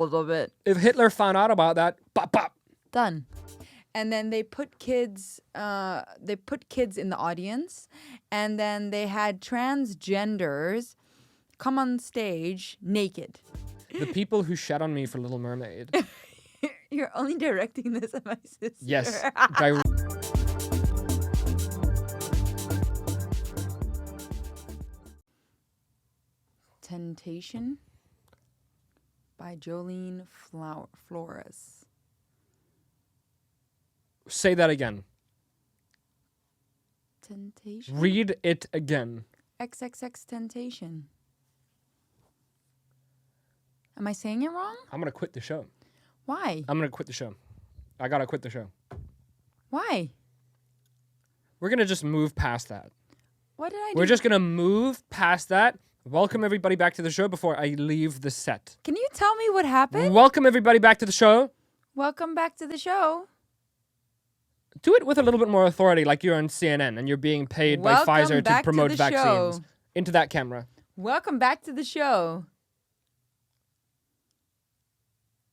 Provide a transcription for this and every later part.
of it. If Hitler found out about that, pop, pop. Done. And then they put kids in the audience, and then they had transgenders come on stage naked. The people who shat on me for Little Mermaid. You're only directing this at my sister. Yes. Temptation by Jolene Flores. Say that again. Temptation? Read it again. XXX Temptation. Am I saying it wrong? I'm going to quit the show. Why? I'm going to quit the show. I got to quit the show. Why? We're going to just move past that. What did I do? We're just going to move past that. Welcome everybody back to the show before I leave the set. Can you tell me what happened? Welcome everybody back to the show. Welcome back to the show. Do it with a little bit more authority, like you're on CNN and you're being paid by Pfizer to promote vaccines. Show. Into that camera. Welcome back to the show.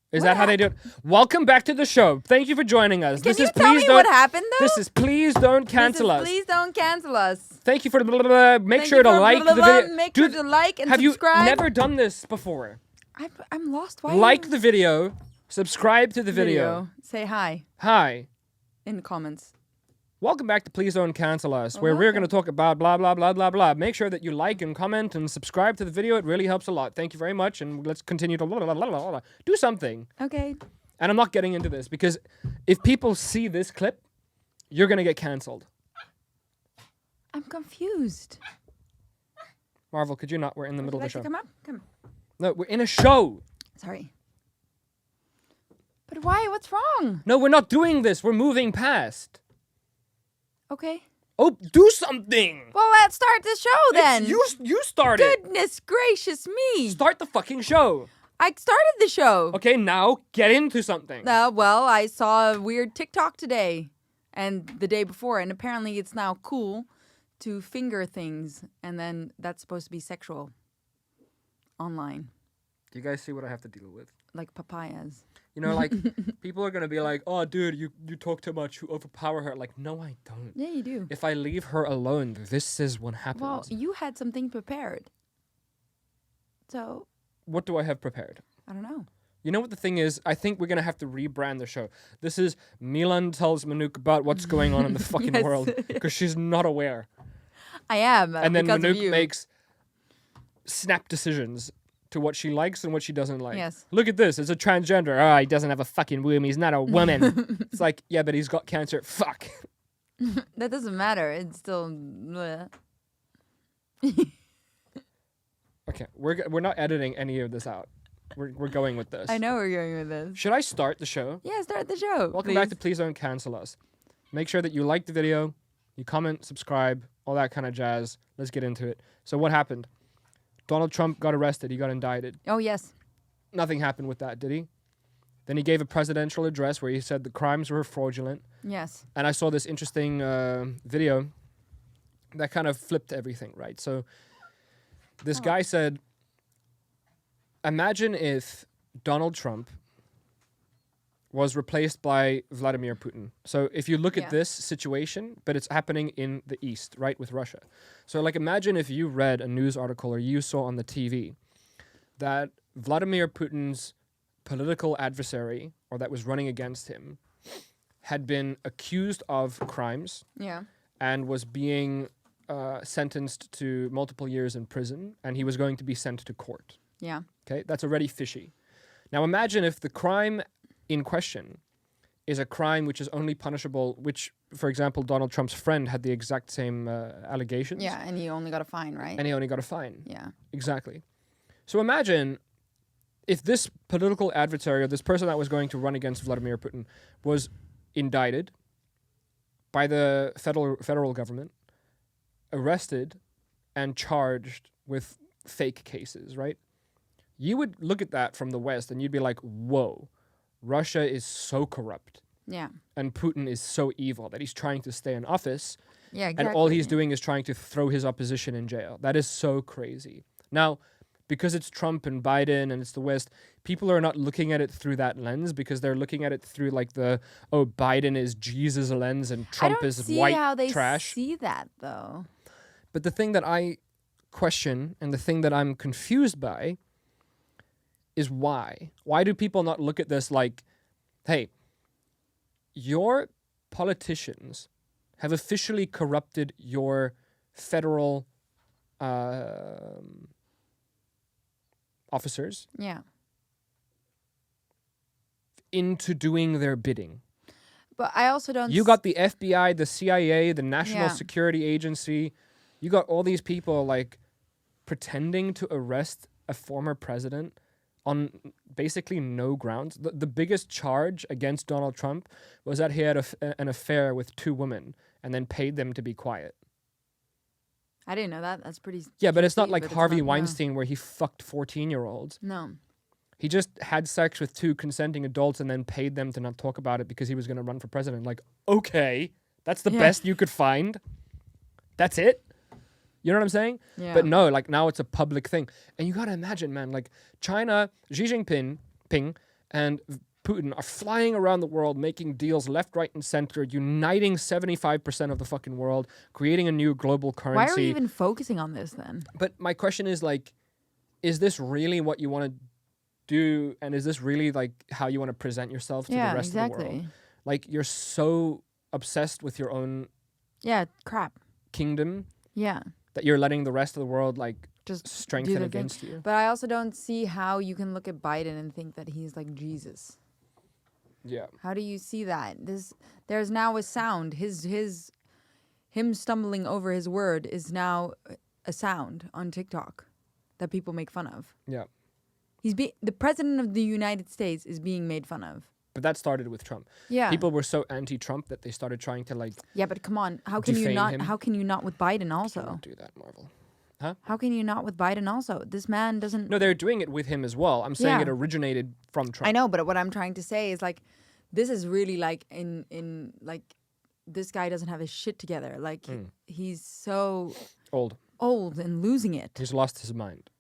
Is that how they do it? Welcome back to the show. Thank you for joining us. Can you tell me what happened, though? This is Please Don't Cancel Us. Please don't cancel us. Thank you for the blah, blah, blah. Make sure to like the video. Make sure to like and subscribe. subscribe. Have you never done this before? I'm lost. Why? Like the video. Subscribe to the video. Say hi. Hi. In the comments. Welcome back to Please Don't Cancel Us, where we're going to talk about blah, blah, blah, blah, blah. Make sure that you like and comment and subscribe to the video. It really helps a lot. Thank you very much. And let's continue to blah, blah, blah, blah, blah. Do something. Okay. And I'm not getting into this because if people see this clip, you're going to get canceled. I'm confused. Marvel, could you not? We're in the middle of the show. Come up. Come. No, we're in a show. Sorry. But why? What's wrong? No, we're not doing this. We're moving past. Okay. Oh, do something. Well, let's start the show then. You started. Goodness gracious me. Start the fucking show. I started the show. Okay, now get into something. Well, I saw a weird TikTok today and the day before, and apparently it's now cool to finger things, and then that's supposed to be sexual online. Do you guys see what I have to deal with? Like papayas. You know, like, people are going to be like, oh, dude, you talk too much, you overpower her. Like, no, I don't. Yeah, you do. If I leave her alone, this is what happens. Well, you had something prepared. So... What do I have prepared? I don't know. You know what the thing is? I think we're going to have to rebrand the show. This is Milan tells Manouk about what's going on in the fucking world because she's not aware. I am. And then Manouk makes snap decisions to what she likes and what she doesn't like. Yes. Look at this. It's a transgender. Oh, he doesn't have a fucking womb. He's not a woman. It's like, yeah, but he's got cancer. Fuck. That doesn't matter. It's still... Okay, we're not editing any of this out. We're going with this. I know we're going with this. Should I start the show? Yeah, start the show. Welcome back to Please Don't Cancel Us. Make sure that you like the video, you comment, subscribe, all that kind of jazz. Let's get into it. So what happened? Donald Trump got arrested. He got indicted. Oh, yes. Nothing happened with that, did he? Then he gave a presidential address where he said the crimes were fraudulent. Yes. And I saw this interesting video that kind of flipped everything, right? So this guy said, imagine if Donald Trump was replaced by Vladimir Putin. So if you look at this situation, but it's happening in the East, right, with Russia. So like imagine if you read a news article or you saw on the TV that Vladimir Putin's political adversary, or that was running against him, had been accused of crimes and was being sentenced to multiple years in prison, and he was going to be sent to court. Yeah. Okay, that's already fishy. Now imagine if the crime in question is a crime which is only punishable, which, for example, Donald Trump's friend had the exact same allegations. Yeah, and he only got a fine, right? And he only got a fine. Yeah. Exactly. So imagine if this political adversary, or this person that was going to run against Vladimir Putin, was indicted by the federal government, arrested, and charged with fake cases, right? You would look at that from the West and you'd be like, whoa, Russia is so corrupt. Yeah. And Putin is so evil that he's trying to stay in office. Yeah, exactly. And all he's doing is trying to throw his opposition in jail. That is so crazy. Now, because it's Trump and Biden and it's the West, people are not looking at it through that lens because they're looking at it through like Biden is Jesus lens and Trump is white how they trash. see that though. But the thing that I question and the thing that I'm confused by is why? Why do people not look at this like, hey, your politicians have officially corrupted your federal officers into doing their bidding. But I also don't... You got the FBI, the CIA, the National Security Agency. You got all these people like pretending to arrest a former president on basically no grounds. The biggest charge against Donald Trump was that he had an affair with 2 women and then paid them to be quiet. I didn't know that. That's pretty... Yeah, but it's not like Harvey Weinstein where he fucked 14-year-olds. No. He just had sex with 2 consenting adults and then paid them to not talk about it because he was going to run for president. Like, okay, that's the best you could find? That's it? You know what I'm saying? Yeah. But no, like now it's a public thing. And you got to imagine, man, like China, Xi Jinping and Putin are flying around the world, making deals left, right, and center, uniting 75% of the fucking world, creating a new global currency. Why are we even focusing on this then? But my question is like, is this really what you want to do? And is this really like how you want to present yourself to the rest of the world? Like you're so obsessed with your own crap kingdom that you're letting the rest of the world like just strengthen against you. But I also don't see how you can look at Biden and think that he's like Jesus. Yeah. How do you see that? There's now a sound. Him stumbling over his word is now a sound on TikTok that people make fun of. Yeah. The president of the United States is being made fun of. But that started with Trump. Yeah. People were so anti-Trump that they started trying to like. Yeah, but come on, how can you not? him. How can you not with Biden also? Don't do that, Marvel. Huh? How can you not with Biden also? This man doesn't... No, they're doing it with him as well. I'm saying it originated from Trump. I know, but what I'm trying to say is like, this is really like in like, this guy doesn't have his shit together. Like he's so old and losing it. He's lost his mind.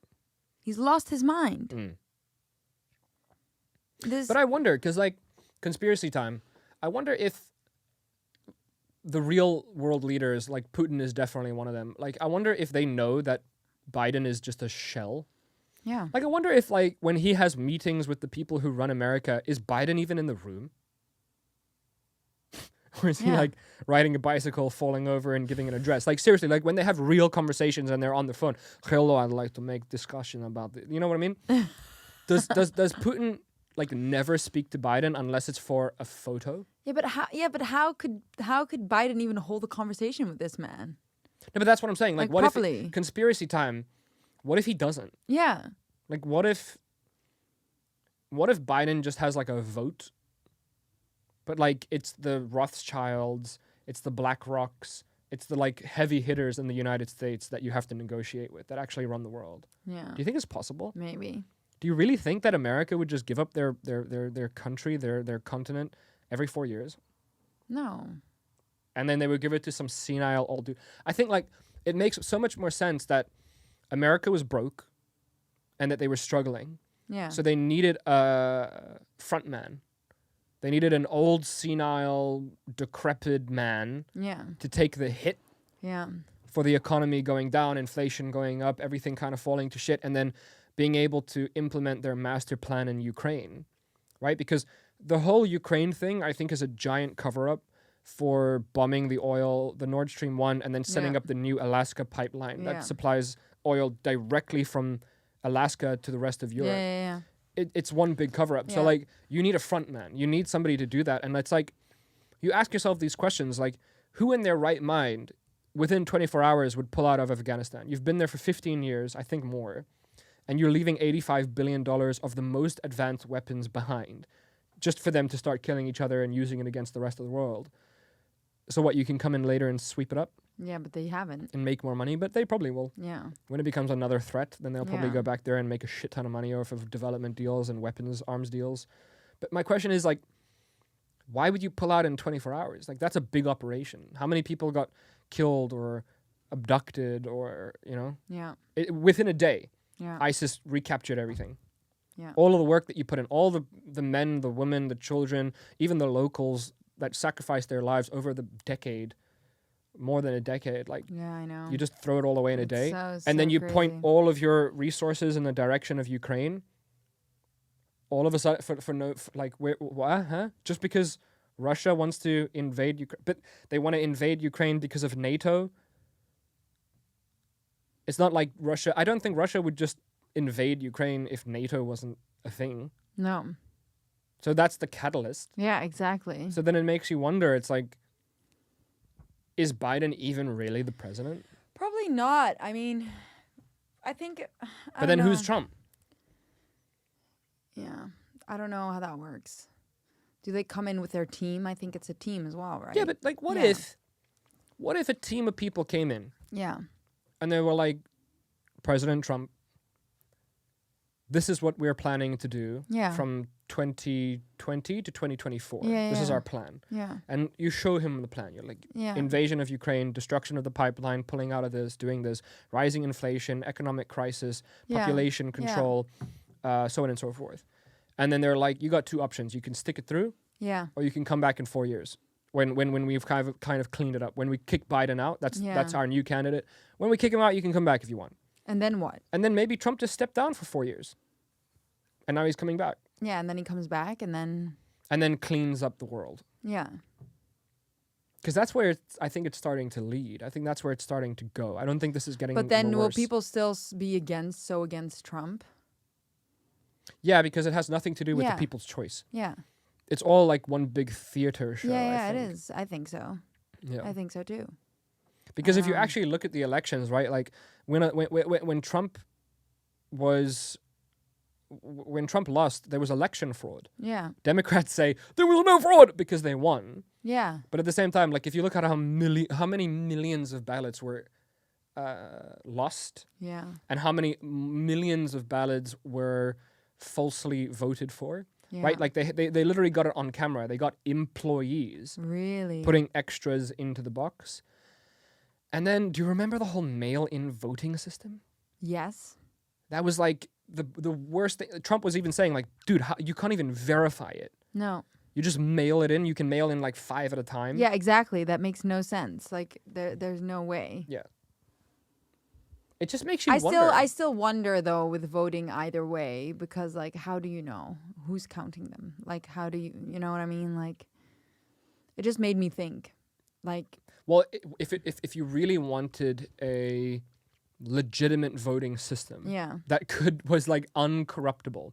He's lost his mind. But I wonder, because like conspiracy time, I wonder if the real world leaders, like Putin is definitely one of them. Like, I wonder if they know that Biden is just a shell. Yeah. Like, I wonder if, like, when he has meetings with the people who run America, is Biden even in the room? Or is he, like, riding a bicycle, falling over, and giving an address? Like, seriously, like, when they have real conversations and they're on the phone, hello, I'd like to make discussion about this. You know what I mean? Does Putin... like never speak to Biden unless it's for a photo? But how could Biden even hold a conversation with this man? No, but that's what I'm saying. Like what properly. If conspiracy time? What if he doesn't? Yeah. Like what if Biden just has like a vote? But like it's the Rothschilds, it's the BlackRocks, it's the like heavy hitters in the United States that you have to negotiate with that actually run the world. Yeah. Do you think it's possible? Maybe. Do you really think that America would just give up their country, their continent every 4 years? No. And then they would give it to some senile old dude. I think like it makes so much more sense that America was broke and that they were struggling. Yeah. So they needed a front man. They needed an old, senile, decrepit man to take the hit for the economy going down, inflation going up, everything kind of falling to shit, and then being able to implement their master plan in Ukraine, right? Because the whole Ukraine thing, I think, is a giant cover-up for bombing the oil, the Nord Stream 1, and then setting up the new Alaska pipeline that supplies oil directly from Alaska to the rest of Europe. Yeah. It's one big cover-up. So, like, you need a front man. You need somebody to do that. And it's like, you ask yourself these questions, like, who in their right mind within 24 hours would pull out of Afghanistan? You've been there for 15 years, I think more. And you're leaving $85 billion of the most advanced weapons behind just for them to start killing each other and using it against the rest of the world. So what, you can come in later and sweep it up? Yeah, but they haven't. And make more money, but they probably will. Yeah. When it becomes another threat, then they'll probably go back there and make a shit ton of money off of development deals and weapons, arms deals. But my question is, like, why would you pull out in 24 hours? Like, that's a big operation. How many people got killed or abducted or, you know? Yeah. Within a day. Yeah. ISIS recaptured everything. Yeah. All of the work that you put in, all the men, the women, the children, even the locals that sacrificed their lives over the decade, more than a decade, like Yeah, I know. you just throw it all away in a It's day, so and then you point crazy. all of your resources in the direction of Ukraine. All of a sudden, what, huh? Just because Russia wants to invade Ukraine, but they want to invade Ukraine because of NATO. It's not like Russia. I don't think Russia would just invade Ukraine if NATO wasn't a thing. No. So that's the catalyst. Yeah, exactly. So then it makes you wonder, it's like, is Biden even really the president? Probably not. I mean, I think. But then who's Trump? Yeah. I don't know how that works. Do they come in with their team? I think it's a team as well, right? Yeah, but like, what if a team of people came in Yeah. and they were like, President Trump, this is what we're planning to do Yeah. from 2020 to 2024. Yeah, this is yeah. our plan. Yeah. And you show him the plan. You're like, Yeah. invasion of Ukraine, destruction of the pipeline, pulling out of this, doing this, rising inflation, economic crisis, Yeah. population control, so on and so forth. And then they're like, you got two options. You can stick it through, Yeah. or you can come back in 4 years. When we've kind of cleaned it up. When we kick Biden out, that's our new candidate. When we kick him out, you can come back if you want. And then what? And then maybe Trump just stepped down for 4 years. And now he's coming back. Yeah, and then he comes back and then cleans up the world. yeah. Because that's where I think it's starting to lead. I think that's where it's starting to go. I don't think this is getting But then will worse. people still be against Trump? Yeah, because it has nothing to do with Yeah. the people's choice. Yeah. It's all like one big theater show. Yeah, I it think. is. I think so. Yeah. I think so too. Because if you actually look at the elections, right, like when Trump lost, there was election fraud. Yeah. Democrats say there was no fraud because they won. Yeah. But at the same time, like if you look at how many millions of ballots were lost, Yeah. and how many millions of ballots were falsely voted for, Yeah. right? Like they literally got it on camera. They got employees Really? putting extras into the box. And then, do you remember the whole mail-in voting system? Yes. That was like the worst thing. Trump was even saying, like, dude, you can't even verify it. No. You just mail it in. You can mail in like 5 at a time. Yeah, exactly. That makes no sense. Like there's no way. Yeah. It just makes you wonder. I still wonder though with voting either way, because like how do you know who's counting them? Like how do you know what I mean? Like it just made me think. Like Well, if you really wanted a legitimate voting system, yeah. that was like uncorruptible,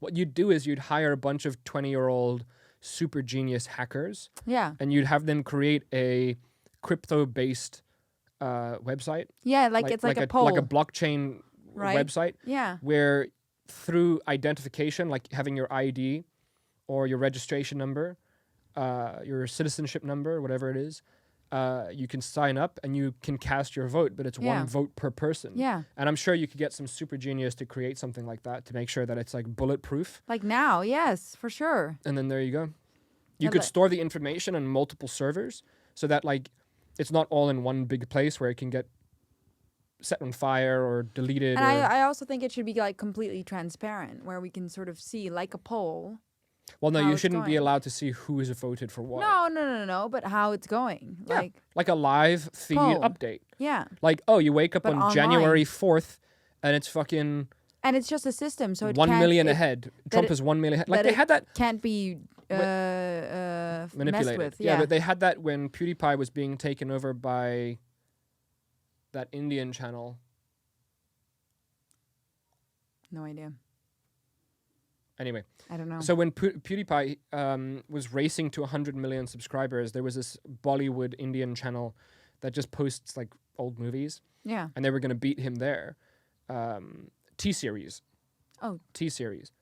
what you'd do is you'd hire a bunch of 20-year-old super genius hackers, Yeah. and you'd have them create a crypto-based website. Yeah, like it's like a poll. like a blockchain Right. website, Yeah. where through identification, like having your ID or your registration number, your citizenship number, whatever it is, you can sign up and you can cast your vote, but it's Yeah. one vote per person. Yeah. And I'm sure you could get some super genius to create something like that to make sure that it's like bulletproof. Like now, yes, for sure. And then there you go. You Yeah, could but- store the information on multiple servers so that like it's not all in one big place where it can get set on fire or deleted. And or, I also think it should be like completely transparent, where we can sort of see like a poll. well, no, how you it's shouldn't be going. allowed to see who is voted for what. No, but how it's going. Yeah, like a live feed Poll. update. Yeah. Like, oh, you wake up But on online. January 4th and it's fucking And it's just a system, so it 1 can't, million it ahead. Trump is 1 million ahead. Like that they it had that can't be messed manipulated. with. Yeah, Yeah. but they had that when PewDiePie was being taken over by that Indian channel. No idea. Anyway, I don't know. so when PewDiePie was racing to 100 million subscribers, there was this Bollywood Indian channel that just posts like old movies, yeah. and they were going to beat him there. T-Series. Oh. T-Series.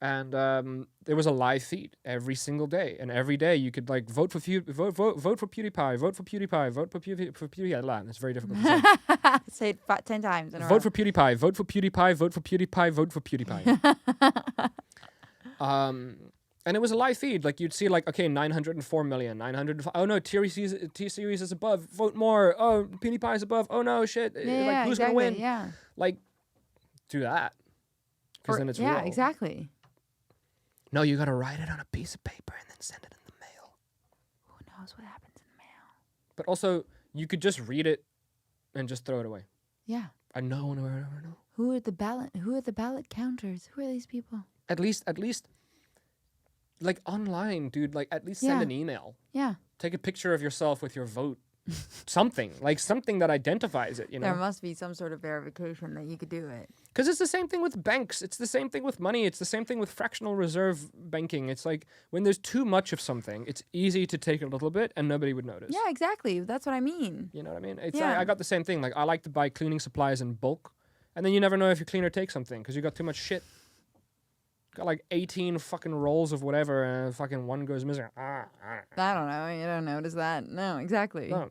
And there was a live feed every single day, and every day you could like vote for PewDiePie, vote for PewDiePie, vote for PewDiePie, vote for PewDiePie. It's very difficult to say. Say it 10 times in a row. Vote for PewDiePie, vote for PewDiePie, vote for PewDiePie, vote for PewDiePie. And it was a live feed. Like you'd see like, okay, 904 million, 900. Oh no, T-Series is above. Vote more. Oh, PewDiePie is above. Oh no, shit. Yeah, like who's exactly. gonna win? Yeah. Like do that. Because then it's yeah, real. exactly. No, you got to write it on a piece of paper and then send it in the mail. Who knows what happens in the mail? But also, you could just read it and just throw it away. Yeah. And no one will ever know. Who are the ballot counters? Who are these people? At least, like online, dude. Like at least send an email. Yeah. Take a picture of yourself with your vote. Something that identifies it. You know. There must be some sort of verification that you could do it. Because it's the same thing with banks. It's the same thing with money. It's the same thing with fractional reserve banking. It's like when there's too much of something, it's easy to take a little bit and nobody would notice. Yeah, exactly. That's what I mean. You know what I mean? It's Yeah. I got the same thing. Like I like to buy cleaning supplies in bulk, and then you never know if your cleaner takes something because you got too much shit. Got like 18 fucking rolls of whatever, and fucking one goes missing. I don't know. You don't notice that. No, exactly. No.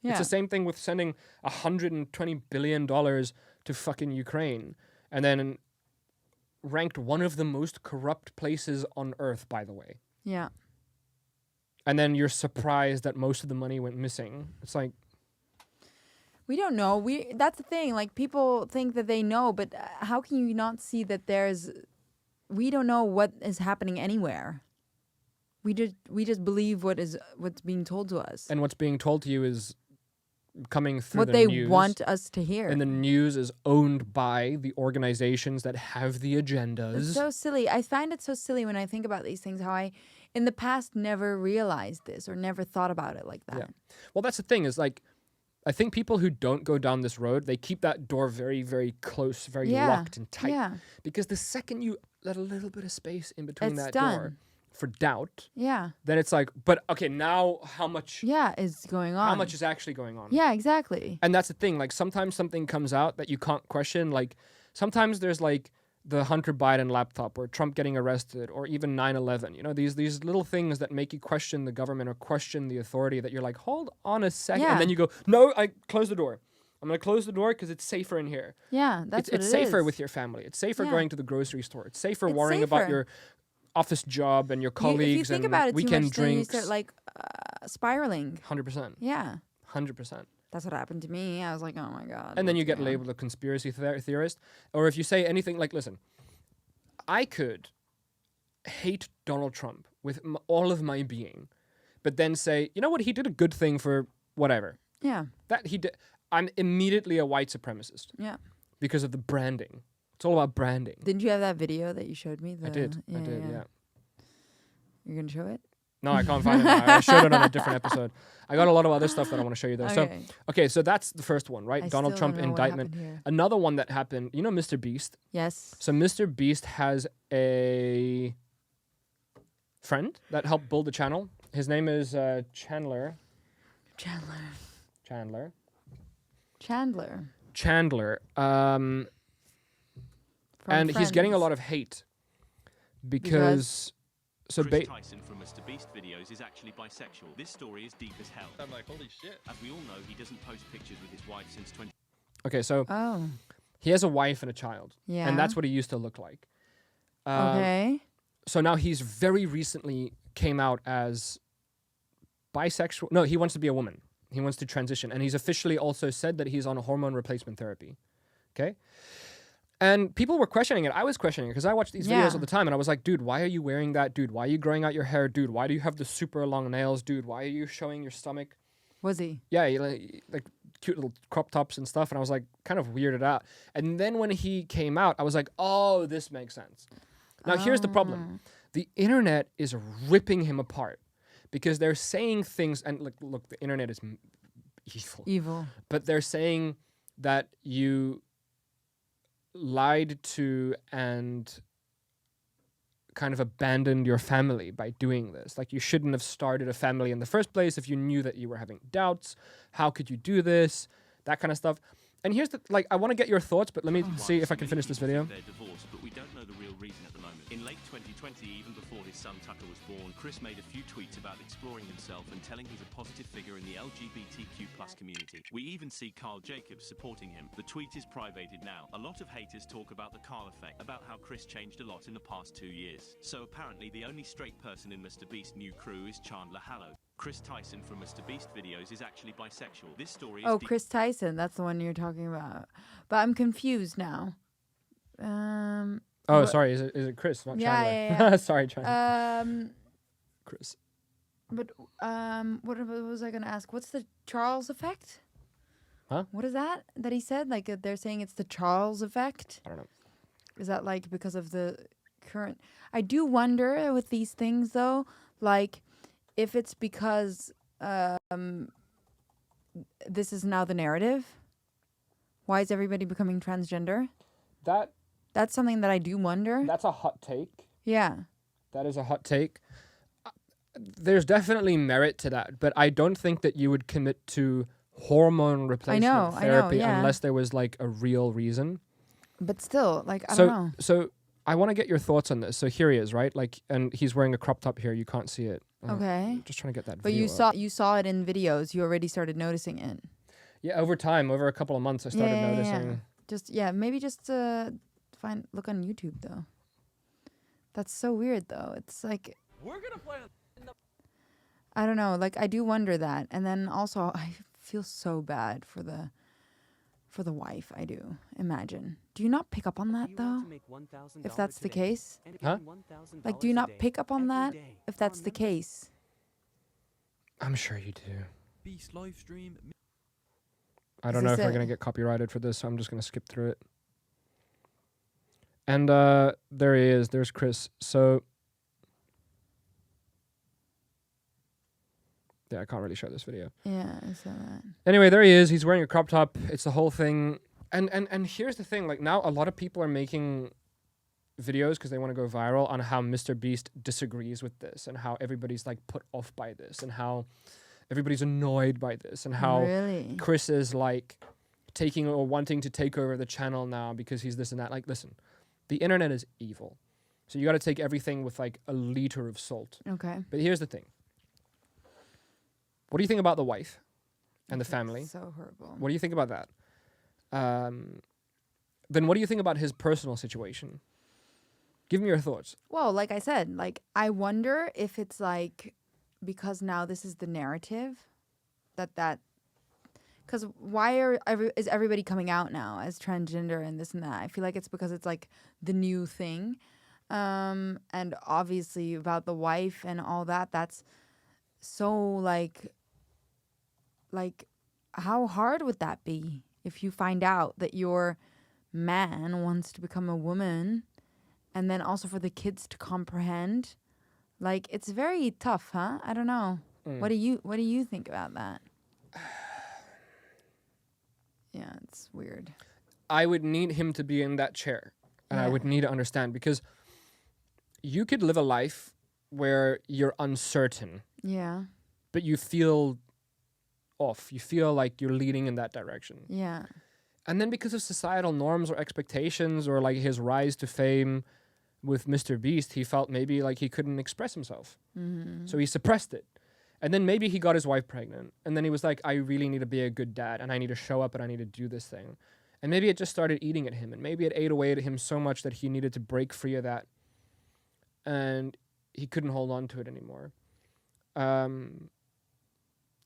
Yeah. It's the same thing with sending $120 billion to fucking Ukraine, and then ranked one of the most corrupt places on earth, by the way. Yeah. And then you're surprised that most of the money went missing. It's like, We don't know. That's the thing. Like people think that they know, but how can you not see that we don't know what is happening anywhere. We just believe what's being told to us. and what's being told to you is coming through What the they news. want us to hear. And the news is owned by the organizations that have the agendas. It's so silly. I find it so silly when I think about these things, how I, in the past, never realized this or never thought about it like that. Yeah. Well, that's the thing is like, I think people who don't go down this road, they keep that door very, very close, very locked and tight. Yeah. Because the second you let a little bit of space in between It's that done. door for doubt, Yeah. then it's like, but okay, now how much Is going on. how much is actually going on? Yeah, exactly. And that's the thing, like sometimes something comes out that you can't question. Like sometimes there's like the Hunter Biden laptop or Trump getting arrested or even 9/11. You know, these little things that make you question the government or question the authority that you're like, hold on a second. Yeah. And then you go, no, I close the door. I'm going to close the door because it's safer in here. Yeah, that's It's what safer is. with your family. It's safer Yeah. going to the grocery store. It's safer It's worrying about safer. your office job and your colleagues If you think and about it too weekend much, then you drinks. start like spiraling. 100%. Yeah. 100%. That's what happened to me. I was like, oh my God. And then you what's get going on? labeled a conspiracy theorist. Or if you say anything like, listen, I could hate Donald Trump with all of my being, but then say, you know what, he did a good thing for whatever. Yeah. That he did. I'm immediately a white supremacist Yeah. because of the branding. It's all about branding. Didn't you have that video that you showed me? I did. Yeah. You're going to show it? No, I can't find it now. I showed it on a different episode. I got a lot of other stuff that I want to show you though. Okay. So that's the first one, right? I Donald still Trump don't know what indictment. happened here. Another one that happened, you know MrBeast? Yes. So MrBeast has a friend that helped build the channel. His name is Chandler. And he's getting a lot of hate because Chris Tyson from MrBeast videos is actually bisexual. This story is deep as hell. I'm like, holy shit. As we all know, he doesn't post pictures with his wife since 20. Okay, so Oh. he has a wife and a child. Yeah. And that's what he used to look like. Okay. So now he's very recently came out as bisexual. No, he wants to be a woman. He wants to transition. And he's officially also said that he's on hormone replacement therapy. Okay? And people were questioning it. I was questioning it because I watched these videos Yeah. all the time and I was like, dude, why are you wearing that? Dude, why are you growing out your hair? Dude, why do you have the super long nails? Dude, why are you showing your stomach? Was he? Yeah, like cute little crop tops and stuff. And I was like kind of weirded out. And then when he came out, I was like, oh, this makes sense. Now, here's the problem. The internet is ripping him apart because they're saying things. And look, the internet is evil. But they're saying that you lied to and kind of abandoned your family by doing this. Like you shouldn't have started a family in the first place if you knew that you were having doubts. How could you do this? That kind of stuff. And here's the, I want to get your thoughts, but let me see if I can finish this video. They're divorced, but we don't know the real reason at the moment. In late 2020, even before his son Tucker was born, Chris made a few tweets about exploring himself and telling he's a positive figure in the LGBTQ+ community. We even see Carl Jacobs supporting him. The tweet is privated now. A lot of haters talk about the Carl effect, about how Chris changed a lot in the past 2 years. So apparently the only straight person in MrBeast's new crew is Chandler Hallow. Chris Tyson from MrBeast videos is actually bisexual. This story is Chris Tyson. That's the one you're talking about. But I'm confused now. Oh, what- sorry. Is it Chris, not Yeah, Chandler? yeah, Sorry, Chandler. Chris. But what was I gonna ask? What's the Charles effect? Huh? What is that he said? Like they're saying it's the Charles effect. I don't know. Is that like because of the current? I do wonder with these things though, like if it's because this is now the narrative. Why is everybody becoming transgender? That's something that I do wonder. That's a hot take. Yeah. That is a hot take. There's definitely merit to that, but I don't think that you would commit to hormone replacement therapy yeah. unless there was like a real reason. But still, like I don't know. So I want to get your thoughts on this. So here he is, right? Like, and he's wearing a crop top here. You can't see it. Okay. Just trying to get that. But video you saw it in videos. You already started noticing it. Yeah, over time, over a couple of months, I started noticing. Maybe just look on YouTube though. That's so weird though. It's like We're gonna play. I don't know. Like I do wonder that, and then also I feel so bad for the wife. I do. Imagine. Do you not pick up on that though? If that's the case, Huh? like do you not pick up on that if that's the case? I'm sure you do. Beast live stream. I Is don't know if this we're it? gonna get copyrighted for this, so I'm just gonna skip through it. And there he is. There's Chris. So yeah, I can't really show this video. Yeah, I saw that. Anyway, there he is. He's wearing a crop top. It's the whole thing. And here's the thing. Like now, a lot of people are making videos because they want to go viral on how MrBeast disagrees with this and how everybody's like put off by this and how everybody's annoyed by this and how Really? Chris is like taking or wanting to take over the channel now because he's this and that. Like, listen, the internet is evil. So you got to take everything with like a liter of salt. Okay. But here's the thing. What do you think about the wife and the family? So horrible. What do you think about that? Then what do you think about his personal situation? Give me your thoughts. Well, like I said, like I wonder if it's like because now this is the narrative that because why is everybody coming out now as transgender and this and that? I feel like it's because it's like the new thing, and obviously about the wife and all that. That's so like how hard would that be if you find out that your man wants to become a woman? And then also for the kids to comprehend, like it's very tough, huh? I don't know. What do you think about that? Yeah, it's weird. I would need him to be in that chair. And I Yeah. would need to understand because you could live a life where you're uncertain, Yeah, but you feel off. You feel like you're leading in that direction. yeah, And then because of societal norms or expectations or like his rise to fame with MrBeast, he felt maybe like he couldn't express himself. So he suppressed it. And then maybe he got his wife pregnant. And then he was like, I really need to be a good dad and I need to show up and I need to do this thing. And maybe it just started eating at him. And maybe it ate away at him so much that he needed to break free of that. And he couldn't hold on to it anymore.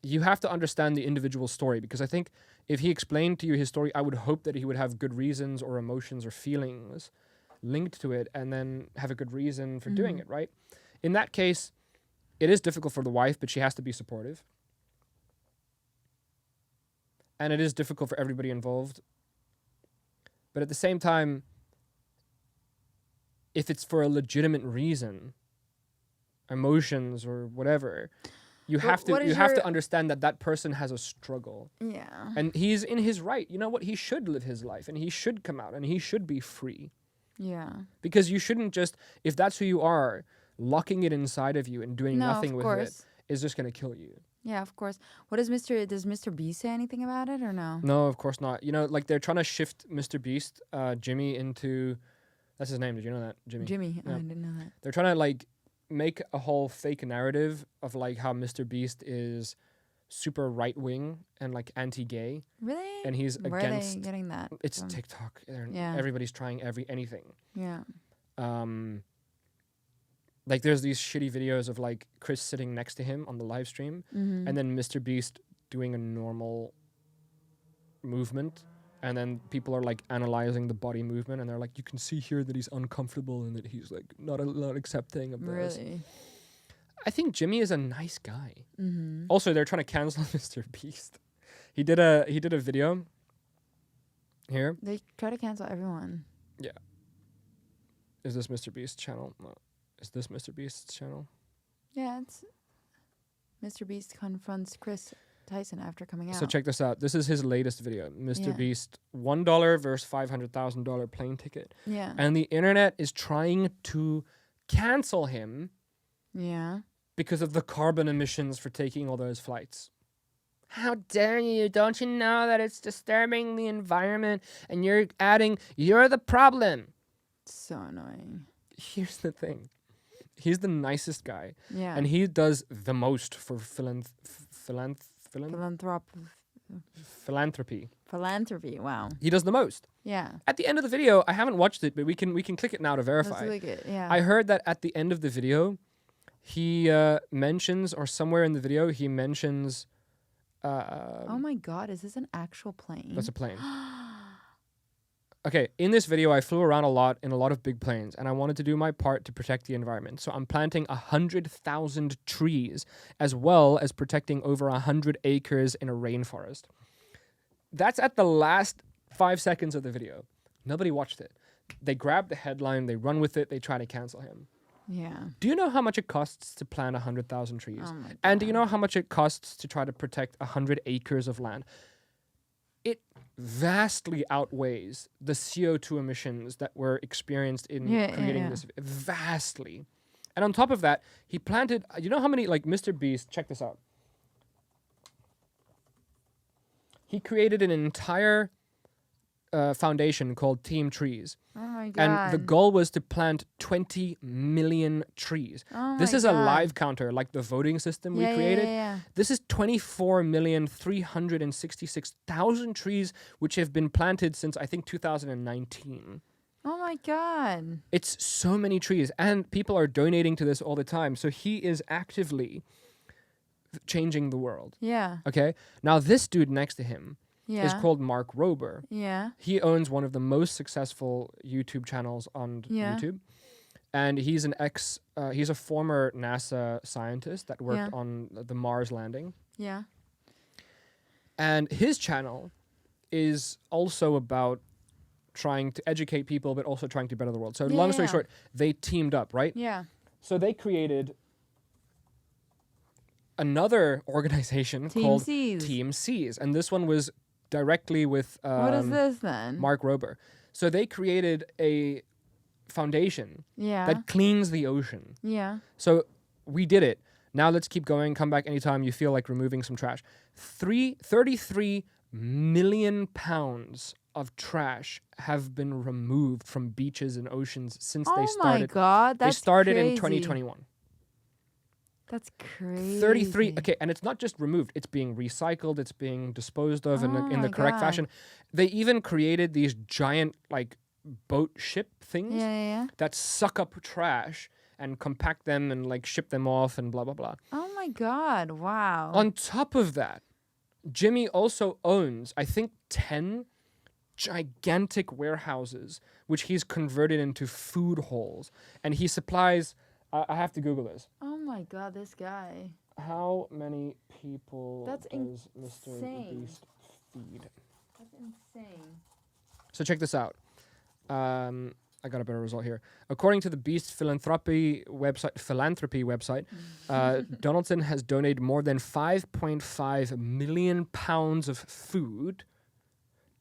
You have to understand the individual story because I think if he explained to you his story, I would hope that he would have good reasons or emotions or feelings linked to it and then have a good reason for doing it, right? In that case, it is difficult for the wife, but she has to be supportive. And it is difficult for everybody involved. But at the same time, if it's for a legitimate reason, emotions or whatever, you have to understand that that person has a struggle. yeah, And he's in his right. You know what? He should live his life and he should come out and he should be free. yeah. Because you shouldn't just, if that's who you are, locking it inside of you and doing No, nothing of with course. it is just going to kill you. Yeah, of course. Does MrBeast say anything about it or no? No, of course not. You know, like they're trying to shift MrBeast, Jimmy into, that's his name. Did you know that? Jimmy. Oh, Yeah. I didn't know that. They're trying to like make a whole fake narrative of like how MrBeast is super right wing and like anti-gay. Really? And he's Where against, are they getting that? it's from? TikTok. Yeah. Everybody's trying anything. Yeah. Like there's these shitty videos of like Chris sitting next to him on the live stream Mm-hmm. and then MrBeast doing a normal movement And then people are like analyzing the body movement, and they're like, you can see here that he's uncomfortable and that he's like not accepting of this. Really? I think Jimmy is a nice guy. Mm-hmm. Also, they're trying to cancel MrBeast. He did a video here. They try to cancel everyone. Is this MrBeast channel? No. Is this MrBeast's channel? Yeah, it's MrBeast confronts Chris Tyson after coming out. So check this out. This is his latest video. MrBeast, $1 versus $500,000 plane ticket. Yeah. And the internet is trying to cancel him Yeah. because of the carbon emissions for taking all those flights. How dare you? Don't you know that it's disturbing the environment and you're the problem? So annoying. Here's the thing. He's the nicest guy. Yeah. And he does the most for philanthropy. Philanthropy. Wow. He does the most. Yeah. At the end of the video, I haven't watched it, but we can click it now to verify. That's really good. Yeah. I heard that at the end of the video, he mentions, or somewhere in the video, he mentions... oh my God, is this an actual plane? That's a plane. Okay, in this video, I flew around a lot in a lot of big planes, and I wanted to do my part to protect the environment. So I'm planting 100,000 trees, as well as protecting over 100 acres in a rainforest. That's at the last 5 seconds of the video. Nobody watched it. They grab the headline, they run with it, they try to cancel him. Yeah. Do you know how much it costs to plant 100,000 trees? Oh my God. And do you know how much it costs to try to protect 100 acres of land? It vastly outweighs the CO2 emissions that were experienced in creating this. Vastly. And on top of that, he planted, you know how many, like MrBeast, check this out. He created an entire foundation called Team Trees. Oh my God. And the goal was to plant 20 million trees. Oh This my is God. a live counter, like the voting system we created. Yeah. This is 24,366,000 trees, which have been planted since, I think, 2019. Oh my God. It's so many trees, and people are donating to this all the time. So he is actively changing the world. Yeah. Okay? Now, this dude next to him Yeah. is called Mark Rober. Yeah. He owns one of the most successful YouTube channels on YouTube. And he's he's a former NASA scientist that worked on the Mars landing. Yeah. And his channel is also about trying to educate people, but also trying to better the world. So long story short, they teamed up, right? Yeah. So they created another organization called Team Seas. And this one was directly with what is this then? Mark Rober. So they created a foundation Yeah. that cleans the ocean. Yeah. So we did it. Now let's keep going. Come back anytime you feel like removing some trash. 33 million pounds of trash have been removed from beaches and oceans since they started. Oh my God, that's They started crazy. in 2021. That's crazy. 33. Okay, and it's not just removed. It's being recycled. It's being disposed of in the my correct God. fashion. They even created these giant like boat ship things Yeah. that suck up trash and compact them and like ship them off and blah, blah, blah. Oh my God. Wow. On top of that, Jimmy also owns, I think, 10 gigantic warehouses, which he's converted into food halls. And he supplies, I have to Google this. Oh my God, this guy. How many people That's does insane. MrBeast feed? That's insane. So check this out. I got a better result here. According to the Beast philanthropy website, Donaldson has donated more than 5.5 million pounds of food,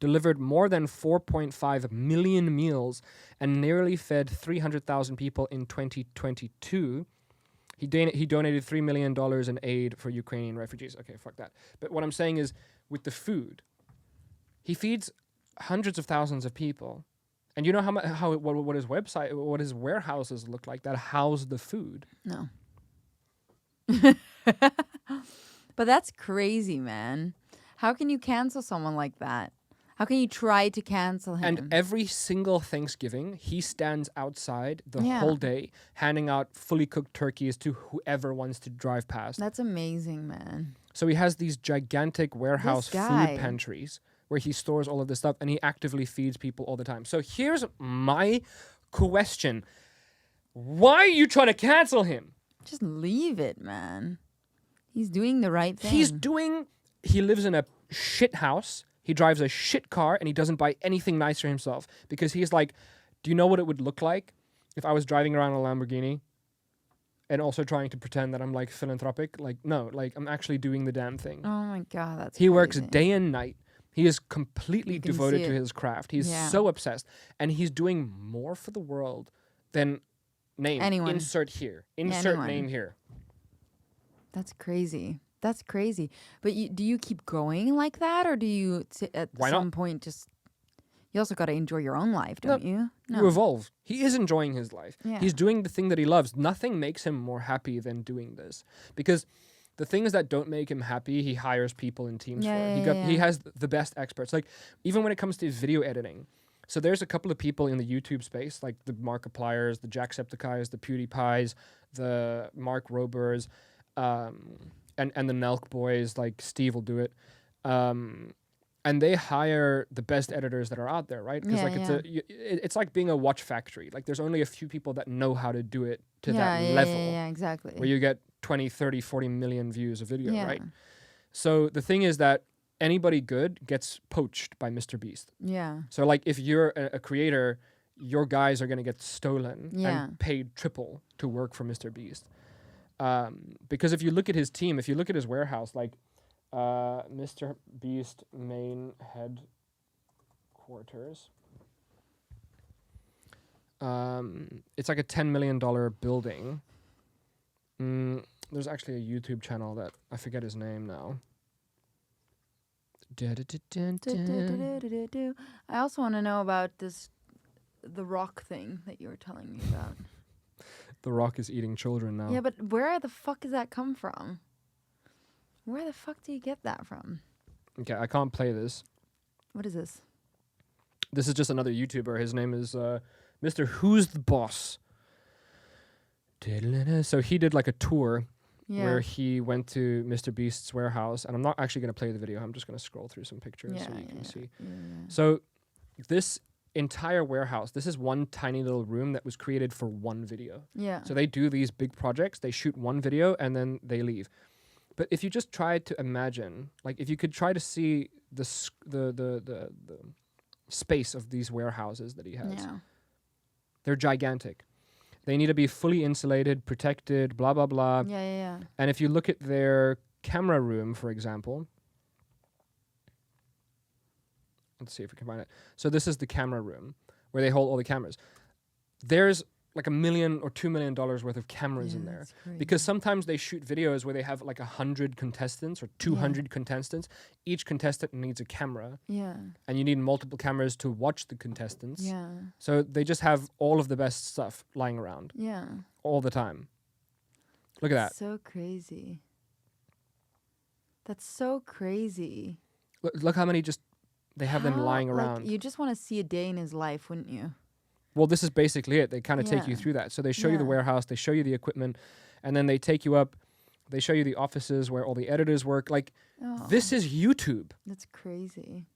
delivered more than 4.5 million meals, and nearly fed 300,000 people in 2022. He donated $3 million in aid for Ukrainian refugees. Okay, fuck that. But what I'm saying is, with the food, he feeds hundreds of thousands of people. And you know what his website, what his warehouses look like that house the food? No. But that's crazy, man. How can you cancel someone like that? How can you try to cancel him? And every single Thanksgiving, he stands outside the Yeah. whole day, handing out fully cooked turkeys to whoever wants to drive past. That's amazing, man. So he has these gigantic warehouse This guy. food pantries where he stores all of this stuff and he actively feeds people all the time. So here's my question. Why are you trying to cancel him? Just leave it, man. He's doing the right thing. He lives in a shit house. He drives a shit car and he doesn't buy anything nice for himself because he's like, do you know what it would look like if I was driving around a Lamborghini and also trying to pretend that I'm like philanthropic? Like, no, like I'm actually doing the damn thing. Oh my God, that's He works crazy. day and night. He is completely can devoted see to it. his craft. He's Yeah. so obsessed. And he's doing more for the world than name. Anyone. Insert here. Insert Anyone. name here. That's crazy. That's crazy. But do you keep going like that, or do you at Why some not? point just? You also got to enjoy your own life, don't you? You evolve. He is enjoying his life. Yeah. He's doing the thing that he loves. Nothing makes him more happy than doing this. Because the things that don't make him happy, he hires people in teams for. He has the best experts. Like, even when it comes to video editing. So there's a couple of people in the YouTube space, like the Markipliers, the Jacksepticeye's, the PewDiePies, the Mark Robers, and the Nelk boys, like Steve will do it. And they hire the best editors that are out there, right? Because it's like being a watch factory. Like, there's only a few people that know how to do it to that level. Yeah, exactly. Where you get 20, 30, 40 million views a video, Yeah. right? So the thing is that anybody good gets poached by MrBeast. Yeah. So like if you're a creator, your guys are going to get stolen Yeah. and paid triple to work for MrBeast. Because if you look at his team, if you look at his warehouse, like MrBeast main headquarters, it's like a $10 million building. There's actually a YouTube channel that I forget his name now. I also want to know about the rock thing that you were telling me about. The Rock is eating children now. Yeah, but where the fuck does that come from? Where the fuck do you get that from? Okay, I can't play this. What is this? This is just another YouTuber. His name is Mr. Who's the Boss. So he did like a tour where he went to MrBeast's warehouse, and I'm not actually going to play the video. I'm just going to scroll through some pictures so you can see. Yeah. So this entire warehouse, this is one tiny little room that was created for one video. Yeah. So they do these big projects, they shoot one video, and then they leave. But if you just try to imagine, like if you could try to see the space of these warehouses that he has, they're gigantic. They need to be fully insulated, protected, blah, blah, blah. Yeah. And if you look at their camera room, for example, let's see if we can find it. So this is the camera room where they hold all the cameras. There's like $1 million or $2 million worth of cameras in there. That's crazy. Because sometimes they shoot videos where they have like 100 contestants or 200 contestants. Each contestant needs a camera. Yeah. And you need multiple cameras to watch the contestants. Yeah. So they just have all of the best stuff lying around Yeah. all the time. Look at that. So crazy. That's so crazy. Look how many just they have them lying around. You just want to see a day in his life, wouldn't you? Well, this is basically it. They kind of take you Yeah. through that. So they show you the Yeah. warehouse, they show you the equipment, and then they take you up. They show you the offices where all the editors work. Like, this is YouTube. That's crazy.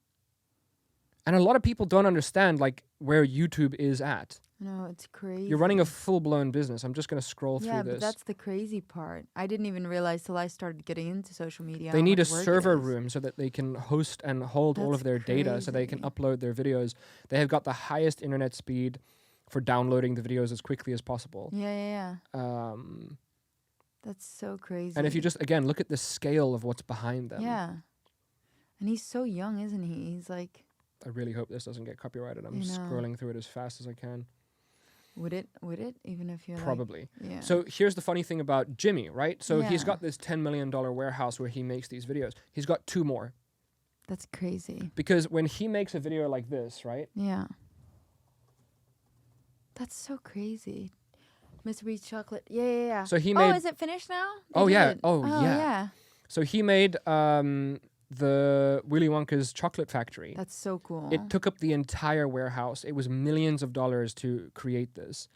And a lot of people don't understand, like, where YouTube is at. No, it's crazy. You're running a full-blown business. I'm just going to scroll yeah, through but this. that's the crazy part. I didn't even realize till I started getting into social media. They how need a much work it server is. room so that they can host and hold all That's of their data so they can crazy. upload their videos. They have got the highest internet speed for downloading the videos as quickly as possible. Yeah. That's so crazy. And if you just, again, look at the scale of what's behind them. Yeah. And he's so young, isn't he? He's like, I really hope this doesn't get copyrighted. I'm You know. scrolling through it as fast as I can. would it? Even if you're Probably. Like, yeah. So here's the funny thing about Jimmy, right? So he's Yeah. got this $10 million warehouse where he makes these videos. He's got 2 more. That's crazy. Because when he makes a video like this, right? Yeah. That's so crazy. MrBeast chocolate. Yeah. So he Oh, made... is it finished now? Oh, They yeah. did. Oh, yeah. yeah. So he made the Willy Wonka's chocolate factory. That's so cool. It took up the entire warehouse. It was millions of dollars to create this.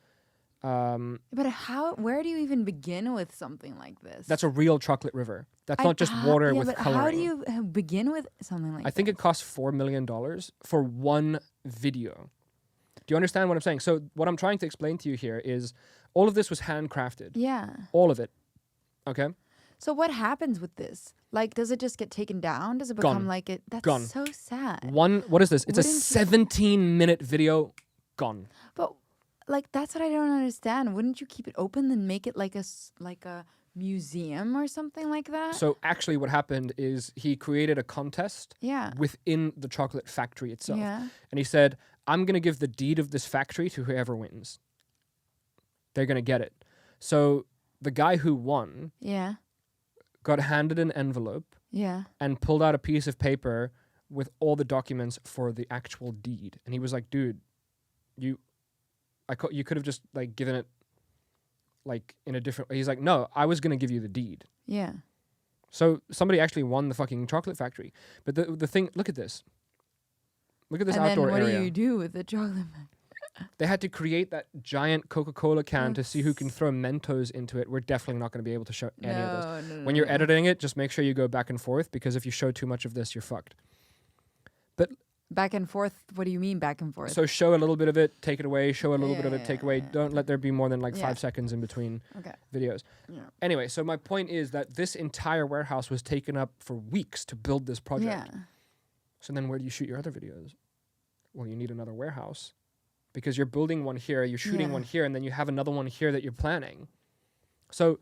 But how? Where do you even begin with something like this? That's a real chocolate river. That's not just water with but coloring. how do you begin with something like I think this? it costs $4 million for one video. Do you understand what I'm saying? So what I'm trying to explain to you here is all of this was handcrafted. Yeah. All of it. Okay? So what happens with this? Like, does it just get taken down? Does it Gone. become like it? That's Gone. so sad. What is this? It's a Wouldn't you- 17-minute video. Gone. But like, that's what I don't understand. Wouldn't you keep it open and make it like a museum or something like that? So actually what happened is he created a contest Yeah. within the chocolate factory itself. Yeah. And he said, I'm going to give the deed of this factory to whoever wins. They're going to get it. So the guy who won Yeah. got handed an envelope Yeah. and pulled out a piece of paper with all the documents for the actual deed. And he was like, dude, you could have just like given it like in a different way. He's like, no, I was going to give you the deed. Yeah. So somebody actually won the fucking chocolate factory. But the thing, look at this. Look at this And then outdoor what area. do you do with the chocolate? They had to create that giant Coca-Cola can to see who can throw Mentos into it. We're definitely not going to be able to show any of this. No, When you're no. editing it, just make sure you go back and forth, because if you show too much of this, you're fucked. But Back and forth. What do you mean back and forth? so show a little bit of it, take it away, show a little bit of it, take away. Yeah. Don't let there be more than like Yeah. 5 seconds in between Okay. videos. Yeah. Anyway, so my point is that this entire warehouse was taken up for weeks to build this project. Yeah. So then where do you shoot your other videos? Well, you need another warehouse, because you're building one here, you're shooting Yeah. one here, and then you have another one here that you're planning. So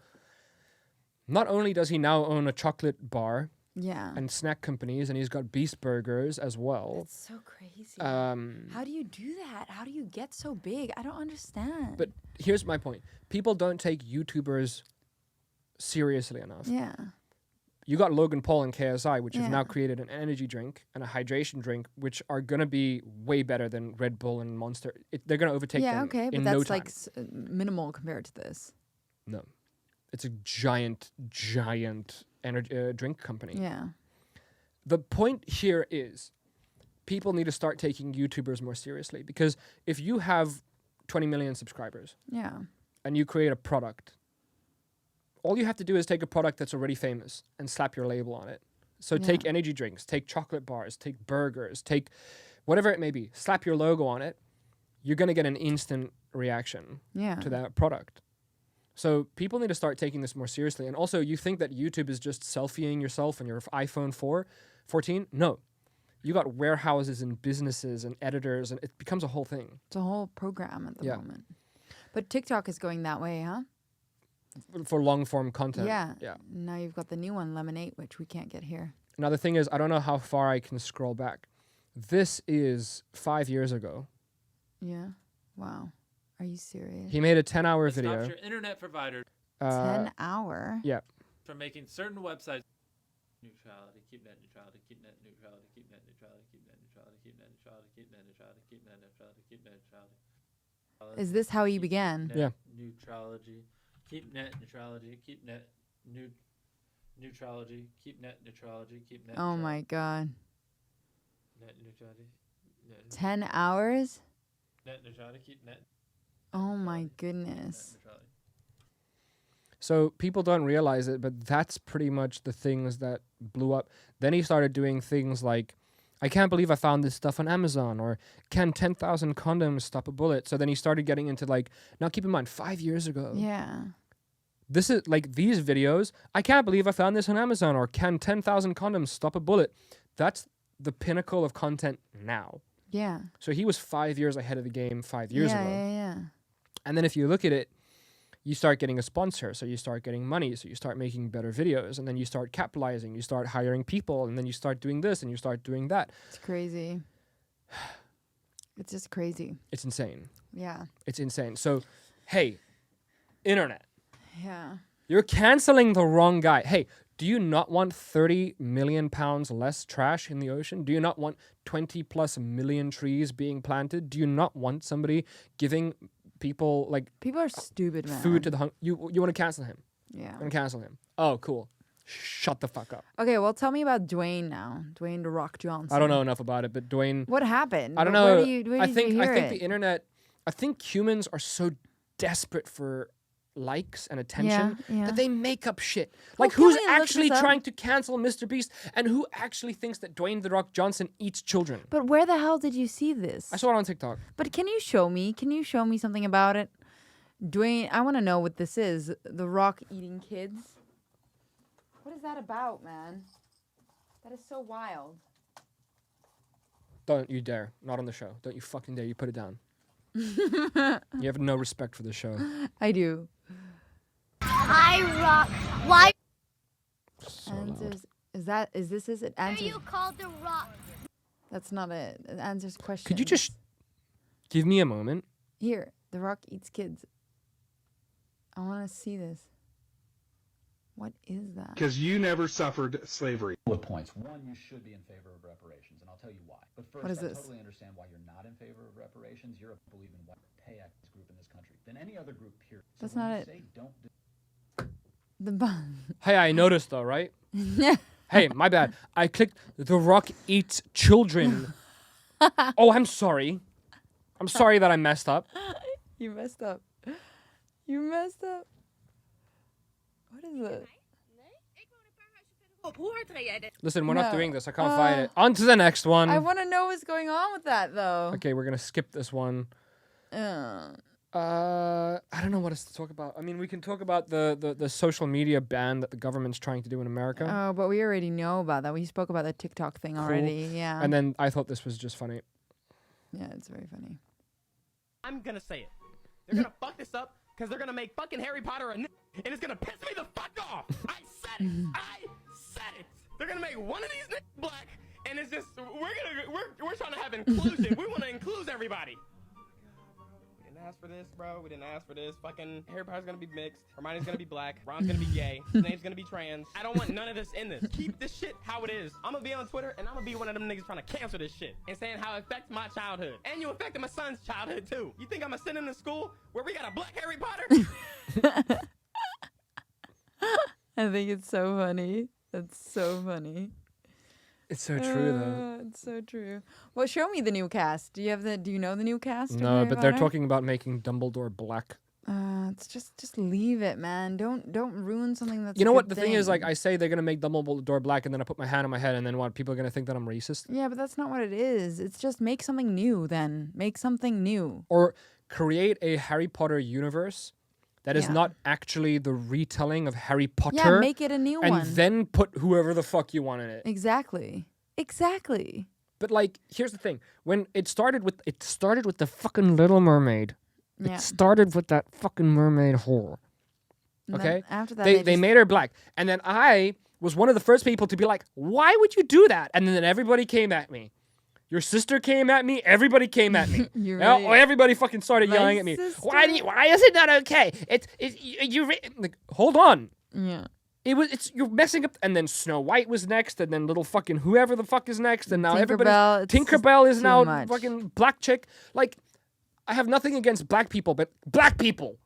not only does he now own a chocolate bar Yeah. and snack companies, and he's got Beast Burgers as well. It's so crazy. Um, How do you do that? How do you get so big? I don't understand. but here's my point. People don't take YouTubers seriously enough. yeah. You got Logan Paul and KSI, which have now Yeah. created an energy drink and a hydration drink, which are going to be way better than Red Bull and Monster. They're going to overtake Yeah. them Okay. in But no that's time. like minimal compared to this. No. It's a giant energy drink company. Yeah. The point here is people need to start taking YouTubers more seriously, because if you have 20 million subscribers Yeah. and you create a product, all you have to do is take a product that's already famous and slap your label on it. So take Yeah. energy drinks, take chocolate bars, take burgers, take whatever it may be, slap your logo on it. You're going to get an instant reaction Yeah. to that product. So people need to start taking this more seriously. And also, you think that YouTube is just selfieing yourself on your iPhone 14? No. You got warehouses and businesses and editors, and it becomes a whole thing. It's a whole program at the Yeah. moment. But TikTok is going that way, huh? For long form content. Yeah. Yeah. Now you've got the new one, Lemonade, which we can't get here. Another thing is, I don't know how far I can scroll back. This is 5 years ago. Yeah. Wow. Are you serious? He made a 10-hour It stops video. your internet provider 10-hour. Yeah. from making certain websites. Neutrality, keep net neutrality, keep net neutrality, keep net neutrality, keep net neutrality, keep net neutrality, keep net neutrality, keep net neutrality, keep net neutrality. Is this how he began? Net Yeah. Neutrality, keep net neutrality, keep net neutrality, keep net neutrality, keep net. Oh my God. Net neutrality. 10 hours? Net neutrality, keep net. Oh my Net goodness. neutrality. So people don't realize it, but that's pretty much the things that blew up. Then he started doing things like, I can't believe I found this stuff on Amazon, or can 10,000 condoms stop a bullet? So then he started getting into like, now keep in mind, 5 years ago. Yeah. This is like these videos. I can't believe I found this on Amazon, or can 10,000 condoms stop a bullet? That's the pinnacle of content now. Yeah. So he was 5 years ahead of the game 5 years yeah, ago. Yeah. And then if you look at it, you start getting a sponsor, so you start getting money, so you start making better videos, and then you start capitalizing, you start hiring people, and then you start doing this, and you start doing that. It's crazy. It's just crazy. It's insane. Yeah. It's insane. So, hey, internet, Yeah. you're canceling the wrong guy. Hey, do you not want 30 million pounds less trash in the ocean? Do you not want 20 plus million trees being planted? Do you not want somebody giving people like People are stupid, man. food to the you want to cancel him? Yeah. I'm gonna cancel him. Oh, cool. Shut the fuck up. Okay, well, tell me about Dwayne now. Dwayne The Rock Johnson. I don't know enough about it, but Dwayne. What happened? I don't Where know. do you, where I did think you hear the it? internet. I think humans are so desperate for likes and attention Yeah. that they make up shit. Well, Like, can who's we look actually this up? trying to cancel MrBeast and who actually thinks that Dwayne The Rock Johnson eats children? But where the hell did you see this? I saw it on TikTok. But can you show me? Can you show me something about it? Dwayne, I want to know what this is. The Rock eating kids. What is that about, man? That is so wild. Don't you dare. Not on the show. Don't you fucking dare. You put it down. You have no respect for the show. I do. I rock. Why So loud. Answers. Is this it? are Answers. you called the rock? That's not it. It answers questions. Could you just give me a moment? Here, The Rock eats kids. I want to see this. What is that? Because you never suffered slavery. Bullet points. One, you should be in favor of reparations, and I'll tell you why. But first, What is I this? totally understand why you're not in favor of reparations. You're a believing white pay act group in this country than any other group, period. So That's when not you it. Say don't do The bun. Hey, I noticed though, right? Hey, my bad. I clicked The Rock eats children. Oh, I'm sorry. I'm sorry that I messed up. You messed up. You messed up. What is it? Listen, we're not No. doing this. I can't find it. On to the next one. I want to know what's going on with that, though. Okay, we're gonna skip this one. Uh, I don't know what else to talk about. I mean, we can talk about the social media ban that the government's trying to do in America. oh, but we already know about that. We spoke about the TikTok thing already. Yeah. And then I thought this was just funny. Yeah, it's very funny. I'm gonna say it. They're gonna fuck this up because they're gonna make fucking Harry Potter and it's gonna piss me the fuck off. I said it. I said it. They're gonna make one of these niggas black, and it's just we're trying to have inclusion. We want to include everybody. We didn't ask for this, bro. We didn't ask for this. Fucking Harry Potter's gonna be mixed. Hermione's gonna be black. Ron's gonna be gay. His name's gonna be trans. I don't want none of this in this. Keep this shit how it is. I'm gonna be on Twitter and I'm gonna be one of them niggas trying to cancel this shit and saying how it affects my childhood. And you affected my son's childhood too. You think I'm gonna send him to school where we got a black Harry Potter? I think it's so funny. That's so funny. It's so true though. It's so true. Well, show me the new cast. Do you know the new cast? of No, Harry but they're Potter? talking about making Dumbledore black. It's just leave it, man. Don't ruin something that's. You know a what? good The thing is, like, thing. I say they're gonna make Dumbledore black, and then I put my hand on my head, and then what? People are gonna think that I'm racist, Yeah, but that's not what it is. It's just make something new. Then make something new. or create a Harry Potter universe that is Yeah. not actually the retelling of Harry Potter. Yeah, make it a new and one. then put whoever the fuck you want in it. Exactly. But like, here's the thing: when it started with the fucking Little Mermaid. Yeah. It started with that fucking mermaid whore. And then Okay, after that, they just- made her black, and then I was one of the first people to be like, "Why would you do that?" And then everybody came at me. Your sister came at me. Everybody came at me. You're Yeah, right. Everybody fucking started My yelling at me. Why sister. Why is it not okay? Like, hold on. Yeah. You're messing up. And then Snow White was next, and then little fucking whoever the fuck is next, and now Tinkerbell, everybody. it's just Tinkerbell is too now much. fucking black chick. Like, I have nothing against black people, but black people.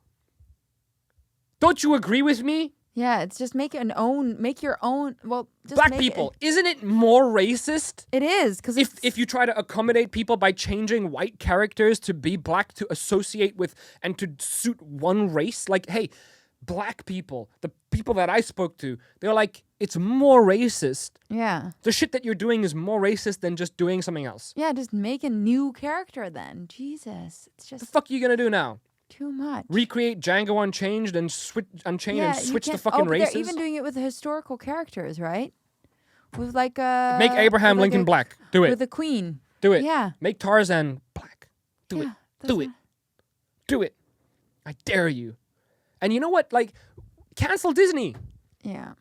Don't you agree with me? Yeah, it's just make your own. Well, just Black make people. Isn't it more racist It is because if you try to accommodate people by changing white characters to be black to associate with and to suit one race? Like, hey, black people, the people that I spoke to, they're like, it's more racist. yeah, The shit that you're doing is more racist than just doing something else. yeah, just make a new character then. Jesus, it's The just fuck are you gonna do now? too much. Recreate Django Unchained and switch Unchained and you switch the can't- fucking but races? They're even doing it with historical characters, right? With like Make Abraham with like Lincoln black. Do it. with the Queen. Do it. Yeah. Make Tarzan black. Do it. Yeah, Do that's it. Do it. I dare you. And you know what? Like, cancel Disney. Yeah,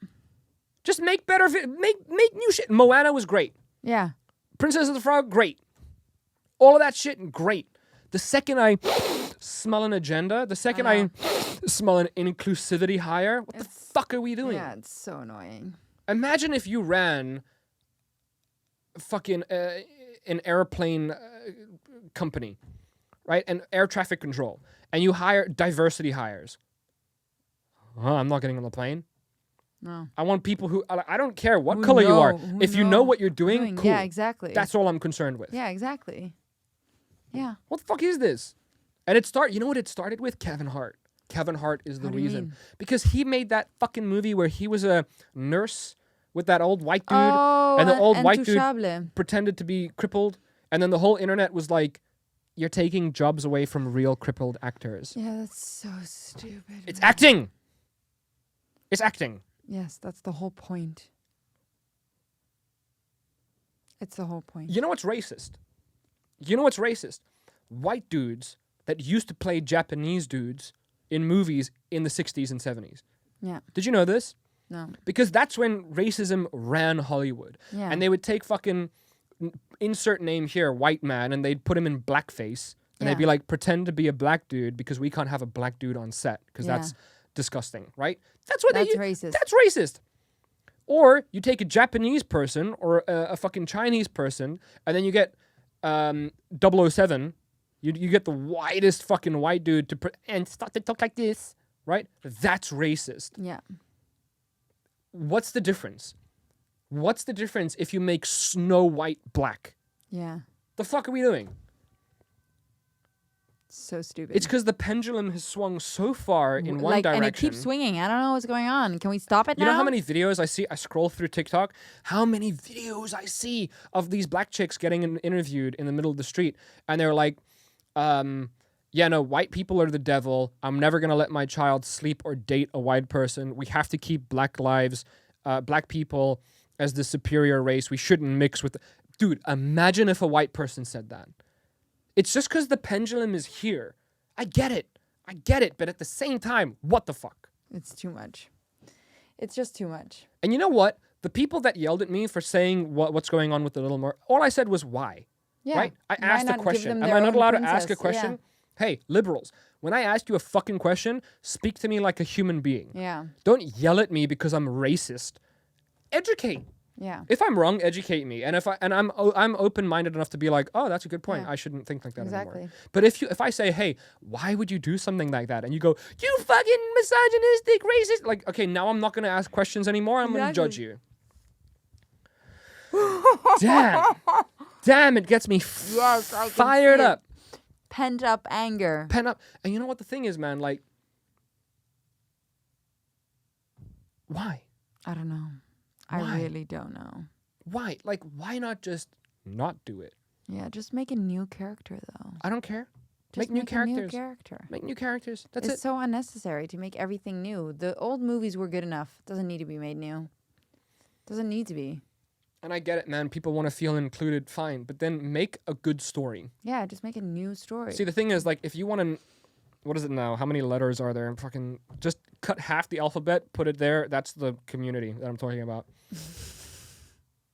Just make better. Make new shit. Moana was great. yeah. Princess of the Frog, great. All of that shit, great. The second I smell an agenda, the second I smell an inclusivity hire, what the fuck are we doing? Yeah, it's so annoying. Imagine if you ran fucking an airplane company, right? An air traffic control. And you hire diversity hires. I'm not getting on the plane. No. I want people who, I don't care what Who color you are. know- who If you know know what you're doing, cool. Yeah, exactly. That's all I'm concerned with. Yeah, exactly. Yeah. What the fuck is this? And you know what it started with? Kevin Hart. Kevin Hart is the How do you reason. mean? Because he made that fucking movie where he was a nurse with that old white dude. Oh, and the old white dude Intouchable. pretended to be crippled. And then the whole internet was like, you're taking jobs away from real crippled actors. Yeah, that's so stupid. It's acting. It's acting. Yes, that's the whole point. It's the whole point. You know what's racist? You know what's racist? White dudes that used to play Japanese dudes in movies in the 60s and 70s. Yeah. Did you know this? No. Because that's when racism ran Hollywood. Yeah. And they would take fucking insert name here, white man, and they'd put him in blackface. And they'd be Yeah. like, pretend to be a black dude because we can't have a black dude on set because Yeah. that's disgusting, right? That's what That's they racist. That's racist. Or you take a Japanese person or a fucking Chinese person, and then you get 007. You get the whitest fucking white dude and start to talk like this, right? That's racist. Yeah. What's the difference? What's the difference if you make Snow White black? Yeah. The fuck are we doing? So stupid. It's because the pendulum has swung so far in one direction. And it keeps swinging. I don't know what's going on. Can we stop it now? You know how many videos I see? I scroll through TikTok. How many videos I see of these black chicks getting interviewed in the middle of the street, and they're like, "Yeah, no, white people are the devil. I'm never gonna let my child sleep or date a white person. We have to keep black people as the superior race. We shouldn't mix with." Dude, imagine if a white person said that. It's just because the pendulum is here. I get it, but at the same time, what the fuck? It's too much. It's just too much. And you know what? The people that yelled at me for saying what's going on with the Little Mer, all I said was why. Yeah. Right? I Why asked a not give question. them Am their I not own allowed to ask a princess? question? Hey, liberals, when I ask you a fucking question, speak to me like a human being. Yeah. Don't yell at me because I'm racist. Educate. Yeah. If I'm wrong, educate me. And I'm open-minded enough to be like, oh, that's a good point. Yeah. I shouldn't think like that Exactly. anymore. But if I say, hey, why would you do something like that? And you go, you fucking misogynistic, racist. Like, okay, now I'm not going to ask questions anymore. I'm going to judge you. Damn, it gets me Yes, I can fired see it. up. Pent up anger. Pen up. And you know what the thing is, man? Like, why? I don't know. Why? I really don't know. Why? Like, why not just not do it? Yeah, just make a new character though. I don't care. Just Make new a new characters. character. Make new characters. That's It's it. so unnecessary to make everything new. The old movies were good enough. Doesn't need to be made new. Doesn't need to be. And I get it, man. People want to feel included, fine. But then make a good story. Yeah, just make a new story. See, the thing is, like, if you want to... What is it now? How many letters are there? Fucking just cut half the alphabet, put it there. That's the community that I'm talking about.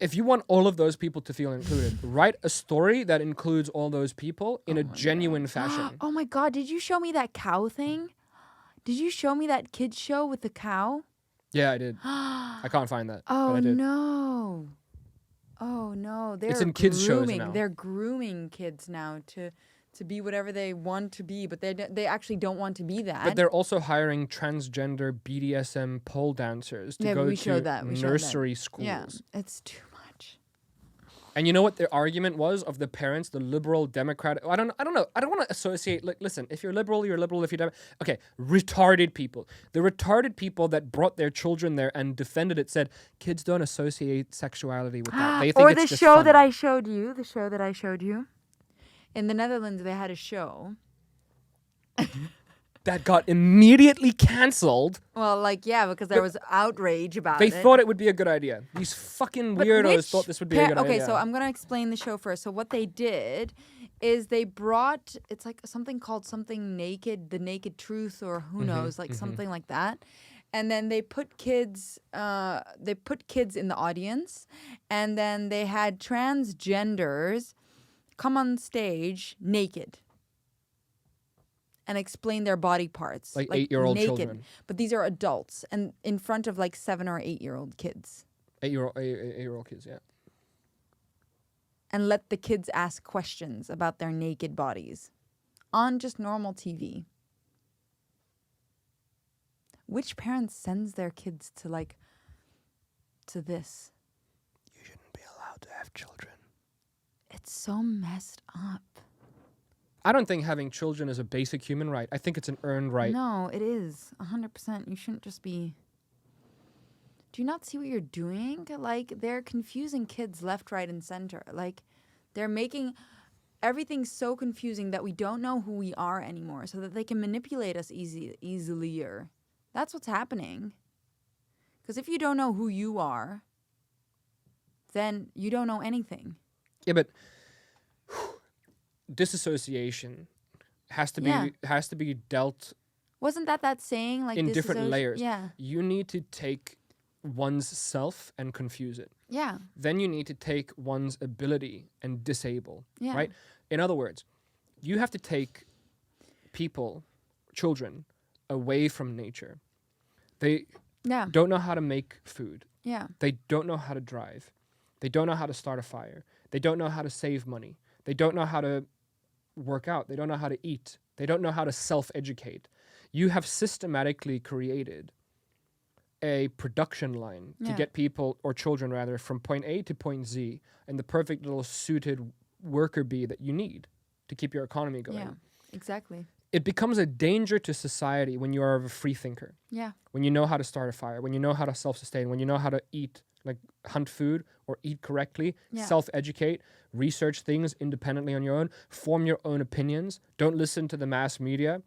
If you want all of those people to feel included, write a story that includes all those people in a genuine fashion. Oh my god, did you show me that cow thing? Did you show me that kids show with the cow? Yeah, I did. I can't find that. but Oh I did. no. Oh no. They're in kids' shows grooming. now. They're grooming kids now to be whatever they want to be, but they actually don't want to be that. But they're also hiring transgender BDSM pole dancers to Yeah, go we to showed that. We showed that. nursery schools. Yeah, it's too much. And you know what their argument was of the parents, the liberal Democrat? I don't know. I don't want to associate. Like, listen, if you're liberal, you're liberal. If you're okay, retarded people. The retarded people that brought their children there and defended it said kids don't associate sexuality with that. They think Or it's the just show fun. that I showed you. The show that I showed you. In the Netherlands, they had a show. that got immediately canceled. Well, like, yeah, because there was outrage about They it. thought it would be a good idea. These fucking But weirdos which thought this would be a good idea. Okay, so I'm going to explain the show first. So what they did is they brought, it's like something called something naked, the naked truth, or who knows, like something like that. And then they put kids in the audience, and then they had transgenders come on stage naked and explain their body parts. Like 8-year-old naked. children. But these are adults and in front of like 7 or 8-year-old kids. 8-year-old kids, yeah. And let the kids ask questions about their naked bodies on just normal TV. Which parent sends their kids to this? You shouldn't be allowed to have children. It's so messed up. I don't think having children is a basic human right. I think it's an earned right. No, it is 100%. You shouldn't just be. Do you not see what you're doing? Like, they're confusing kids left, right, and center. Like, they're making everything so confusing that we don't know who we are anymore, so that they can manipulate us easilier. That's what's happening. Because if you don't know who you are, then you don't know anything. Yeah, but disassociation has to be dealt Wasn't that saying? Like, in different layers. Yeah. You need to take one's self and confuse it. Yeah. Then you need to take one's ability and disable. Yeah. Right? In other words, you have to take people, children, away from nature. They Yeah. don't know how to make food. Yeah. They don't know how to drive. They don't know how to start a fire. They don't know how to save money. They don't know how to work out. They don't know how to eat. They don't know how to self-educate. You have systematically created a production line to Yeah. get people, or children rather, from point A to point Z, and the perfect little suited worker bee that you need to keep your economy going. Yeah. Exactly. It becomes a danger to society when you are a free thinker. Yeah. When you know how to start a fire, when you know how to self-sustain, when you know how to eat, like hunt food or eat correctly, Yeah. self-educate, research things independently on your own, form your own opinions, don't listen to the mass media,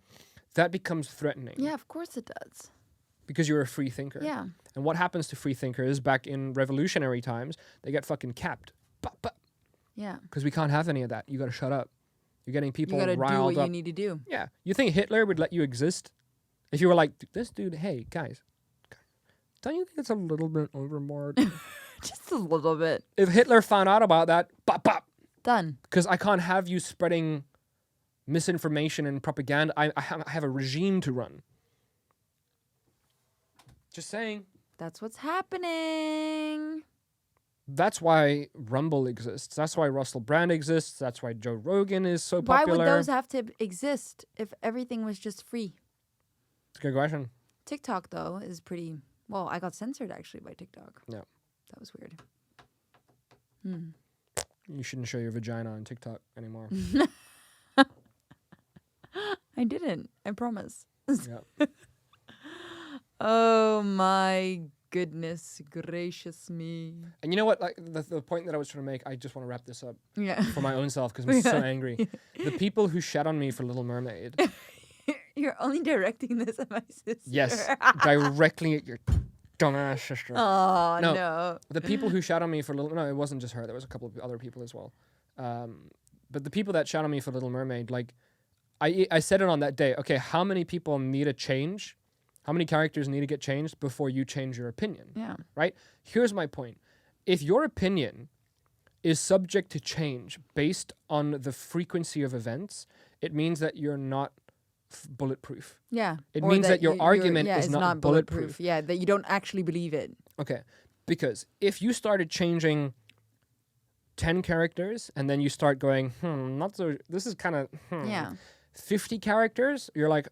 that becomes threatening. Yeah, of course it does. Because you're a free thinker. Yeah. And what happens to free thinkers back in revolutionary times? They get fucking capped. Yeah. Because we can't have any of that. You got to shut up. You're getting people You got to do riled what up. you need to do. Yeah. You think Hitler would let you exist? If you were like, this dude, hey, guys, don't you think it's a little bit overboard? Just a little bit. If Hitler found out about that, Done. because I can't have you spreading misinformation and propaganda. I have a regime to run. Just saying. That's what's happening. That's why Rumble exists. That's why Russell Brand exists. That's why Joe Rogan is so Why popular. would those have to exist if everything was just free? It's a good question. TikTok, though, is pretty... Well, I got censored, actually, by TikTok. Yeah. That was weird. You shouldn't show your vagina on TikTok anymore. I didn't. I promise. Yeah. Oh, my goodness gracious me. And you know what? Like the point that I was trying to make, I just want to wrap this up Yeah. for my own self because I'm so angry. The people who shat on me for Little Mermaid. You're only directing this at my sister. Yes, directly at your dumbass sister. Oh, No. no. The people who shat on me for Little... No, it wasn't just her. There was a couple of other people as well. But the people that shat on me for Little Mermaid, like, I said it on that day. Okay, how many people need a change? How many characters need to get changed before you change your opinion? Yeah. Right? Here's my point. If your opinion is subject to change based on the frequency of events, it means that you're not bulletproof. Yeah. It Or means that your argument yeah, is it's not bulletproof. Yeah, that you don't actually believe it. Okay. Because if you started changing 10 characters and then you start going, not so, this is kind of, Yeah. 50 characters, you're like,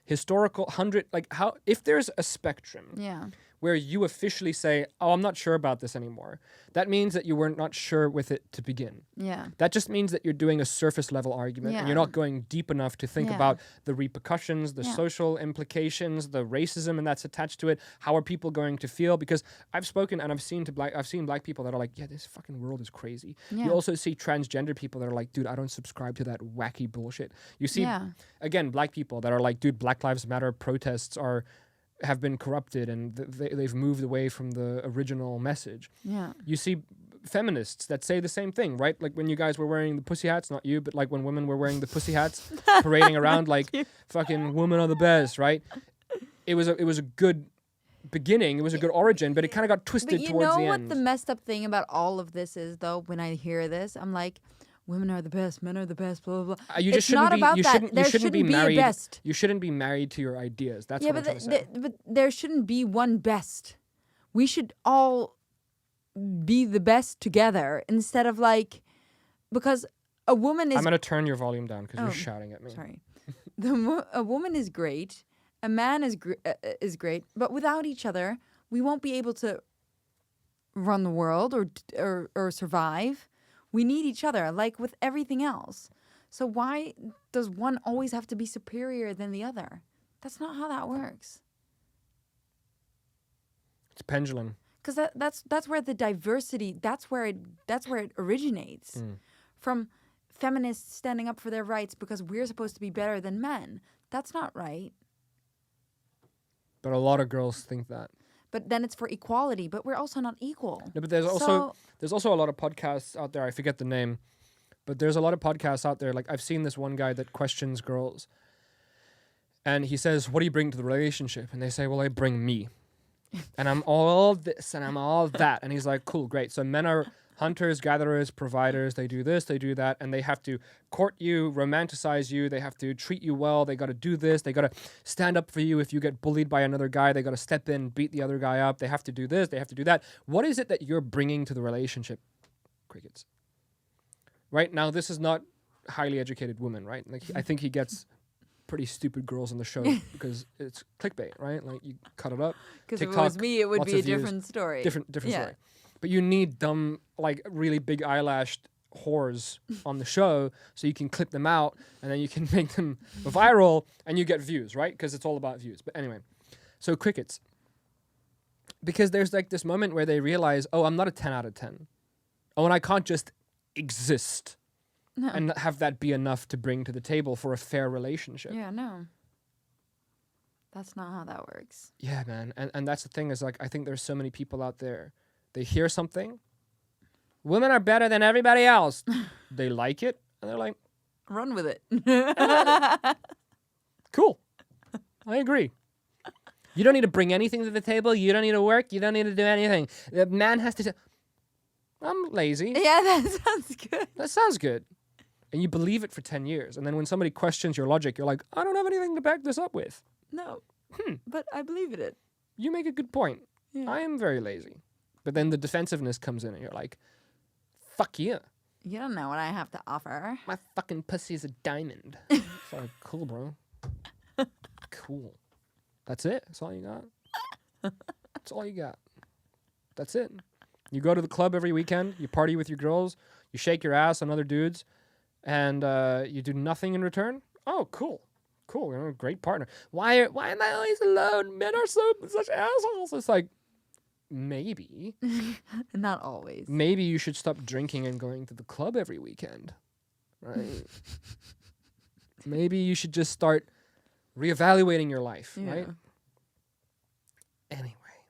historical 100, like how, if there's a spectrum Yeah. where you officially say, oh, I'm not sure about this anymore, that means that you were not sure with it to begin. Yeah. That just means that you're doing a surface level argument and you're Yeah. not going deep enough to think Yeah. about the repercussions, the Yeah. social implications, the racism and that's attached to it. How are people going to feel? Because I've spoken and I've seen black people that are like, yeah, this fucking world is crazy. Yeah. You also see transgender people that are like, dude, I don't subscribe to that wacky bullshit. You see, Yeah. again, black people that are like, dude, Black Lives Matter protests have been corrupted and they've moved away from the original message. Yeah. You see feminists that say the same thing, right? Like when you guys were wearing the pussy hats, not you, but like when women were wearing the pussy hats, parading around like fucking women are the best, right? It was a good beginning, it was a good origin, but it kind of got twisted But you towards know the what end. the messed up thing about all of this is, though? When I hear this, I'm like, women are the best, men are the best, blah, blah, blah. You just It's shouldn't not be, about you that. shouldn't, There you shouldn't be a married. best. You shouldn't be married to your ideas. That's Yeah, what but, I'm trying to say. but there shouldn't be one best. We should all be the best together instead of like, because a woman is... I'm going to turn your volume down because Oh, you're shouting at me. Sorry. A woman is great. A man is great. But without each other, we won't be able to run the world or survive. We need each other, like with everything else. So why does one always have to be superior than the other? That's not how that works. It's pendulum. Because that's where the diversity, that's where it originates. From feminists standing up for their rights because we're supposed to be better than men. That's not right. But a lot of girls think that. But then it's for equality, but we're also not equal. No, but there's also a lot of podcasts out there. I forget the name, but there's a lot of podcasts out there. Like I've seen this one guy that questions girls, and he says, "What do you bring to the relationship?" And they say, "Well, I bring me, and I'm all this and I'm all that." And he's like, "Cool, great. So men are hunters, gatherers, providers. They do this, they do that, and they have to court you, romanticize you. They have to treat you well. They got to do this. They got to stand up for you. If you get bullied by another guy, they got to step in, beat the other guy up. They have to do this. They have to do that. What is it that you're bringing to the relationship?" Crickets. Right now, this is not highly educated woman, right? Like I think he gets pretty stupid girls on the show because it's clickbait, right? Like you cut it up. Because if it was me, it would be a different story. Different story. But you need dumb, like really big eyelashed whores on the show so you can clip them out and then you can make them viral and you get views, right? Because it's all about views. But anyway, so crickets. Because there's like this moment where they realize, oh, I'm not a 10 out of 10. Oh, and I can't just exist and have that be enough to bring to the table for a fair relationship. Yeah, no. That's not how that works. Yeah, man. And that's the thing is like, I think there's so many people out there. They hear something. Women are better than everybody else. They like it. And they're like, run with it. Cool. I agree. You don't need to bring anything to the table. You don't need to work. You don't need to do anything. The man has to say, I'm lazy. Yeah, that sounds good. That sounds good. And you believe it for 10 years. And then when somebody questions your logic, you're like, I don't have anything to back this up with. No. But I believe in it. You make a good point. Yeah. I am very lazy. But then the defensiveness comes in and you're like, fuck you. You don't know what I have to offer. My fucking pussy is a diamond. It's like, cool, bro. Cool. That's it? That's all you got? That's all you got. That's it. You go to the club every weekend, you party with your girls, you shake your ass on other dudes, and you do nothing in return? Oh, cool. Cool. You're a great partner. Why am I always alone? Men are such assholes. It's like, maybe. Not always. Maybe you should stop drinking and going to the club every weekend. Right? Maybe you should just start reevaluating your life, right?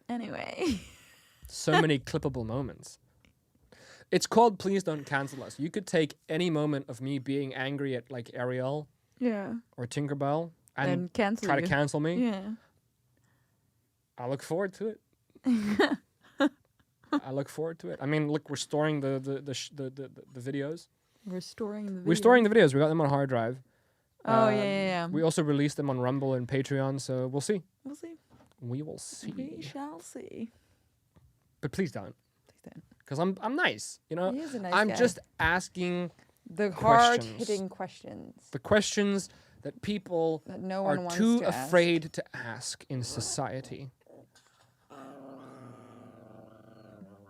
Anyway. So many clippable moments. It's called Please Don't Cancel Us. You could take any moment of me being angry at like Ariel or Tinkerbell and try to cancel me. Yeah. I look forward to it. I look forward to it. I mean, look, we're storing the videos. We're storing the videos. We're storing the videos. We got them on a hard drive. Oh, yeah. We also released them on Rumble and Patreon, so we'll see. We'll see. We will see. We shall see. But please don't. Please don't. Because I'm nice, you know? He is a nice I'm guy. just asking The questions. hard-hitting questions. The questions that people That no one are wants too to ask. afraid to ask in society.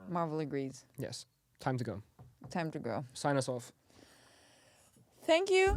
Marvel agrees. Yes. Time to go. Time to go. Sign us off. Thank you.